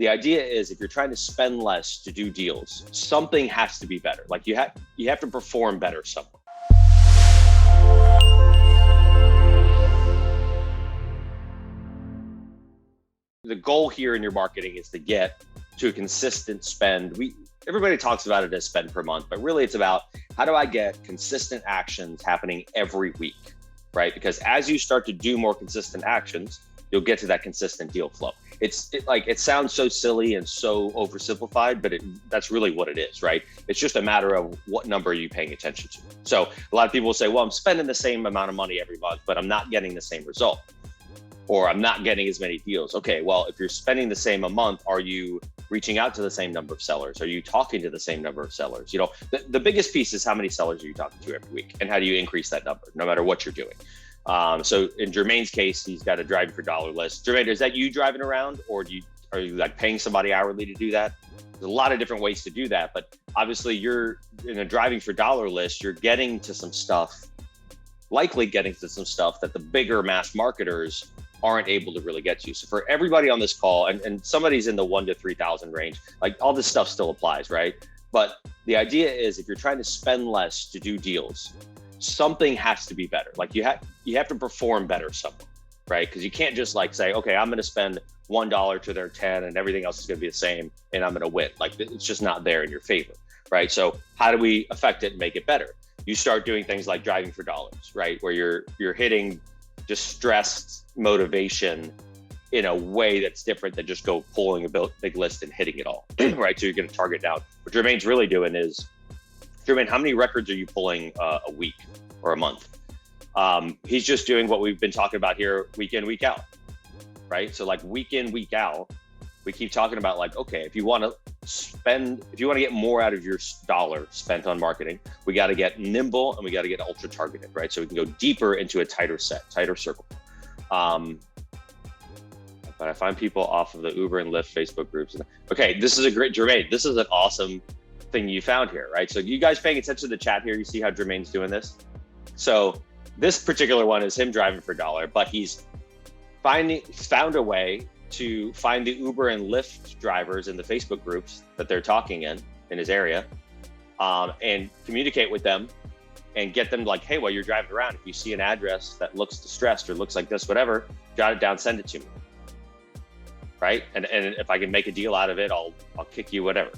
the idea is if you're trying to spend less to do deals, something has to be better. Like you have to perform better somewhere. The goal here in your marketing is to get to a consistent spend. Everybody talks about it as spend per month, but really it's about how do I get consistent actions happening every week, right? Because as you start to do more consistent actions, you'll get to that consistent deal flow. It sounds so silly and so oversimplified, but that's really what it is, right? It's just a matter of what number are you paying attention to. So a lot of people will say, well, I'm spending the same amount of money every month, but I'm not getting the same result, or I'm not getting as many deals. Okay, well, if you're spending the same a month, are you reaching out to the same number of sellers? Are you talking to the same number of sellers? The biggest piece is how many sellers are you talking to every week, and how do you increase that number no matter what you're doing? So in Jermaine's case, he's got a driving for dollar list. Jermaine, is that you driving around, or are you like paying somebody hourly to do that? There's a lot of different ways to do that, but obviously you're in a driving for dollar list, you're getting to some stuff, likely getting to some stuff that the bigger mass marketers aren't able to really get to. So for everybody on this call, and somebody's in the 1 to 3,000 range, like all this stuff still applies, right? But the idea is if you're trying to spend less to do deals, something has to be better. Like you have to perform better somewhere, right? Because you can't just like say, okay, I'm going to spend $1 to their 10 and everything else is going to be the same and I'm going to win. Like it's just not there in your favor, right? So how do we affect it and make it better? You start doing things like driving for dollars, right? Where you're hitting distressed motivation in a way that's different than just go pulling a big list and hitting it all, right? So you're going to target down. What Jermaine's really doing is, Jermaine, how many records are you pulling a week or a month? He's just doing what we've been talking about here, week in, week out, right? So like week in, week out, we keep talking about like, okay, if you want to get more out of your dollar spent on marketing, we got to get nimble and we got to get ultra targeted, right? So we can go deeper into a tighter circle. But I find people off of the Uber and Lyft Facebook groups. Okay, this is a great, Jermaine, this is an awesome thing you found here, right? So you guys paying attention to the chat here, you see how Jermaine's doing this? So this particular one is him driving for dollar, but he's found a way to find the Uber and Lyft drivers in the Facebook groups that they're talking in his area, and communicate with them and get them like, hey, while you're driving around, if you see an address that looks distressed or looks like this, whatever, jot it down, send it to me, right? And if I can make a deal out of it, I'll kick you whatever.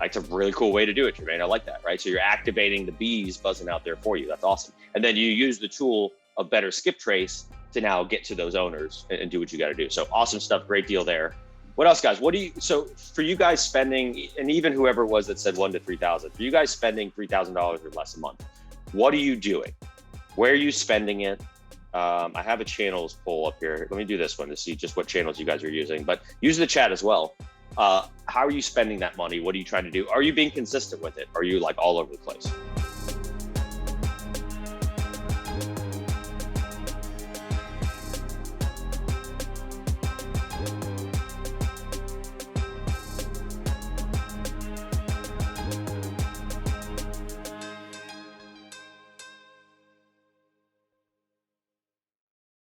It's a really cool way to do it, Jermaine. I like that, right? So you're activating the bees buzzing out there for you. That's awesome. And then you use the tool of Better Skip Trace to now get to those owners and do what you got to do. So awesome stuff. Great deal there. What else, guys? So for you guys spending, and even whoever it was that said 1 to 3,000, for you guys spending $3,000 or less a month, what are you doing? Where are you spending it? I have a channels poll up here. Let me do this one to see just what channels you guys are using, but use the chat as well. How are you spending that money? What are you trying to do? Are you being consistent with it? Are you like all over the place?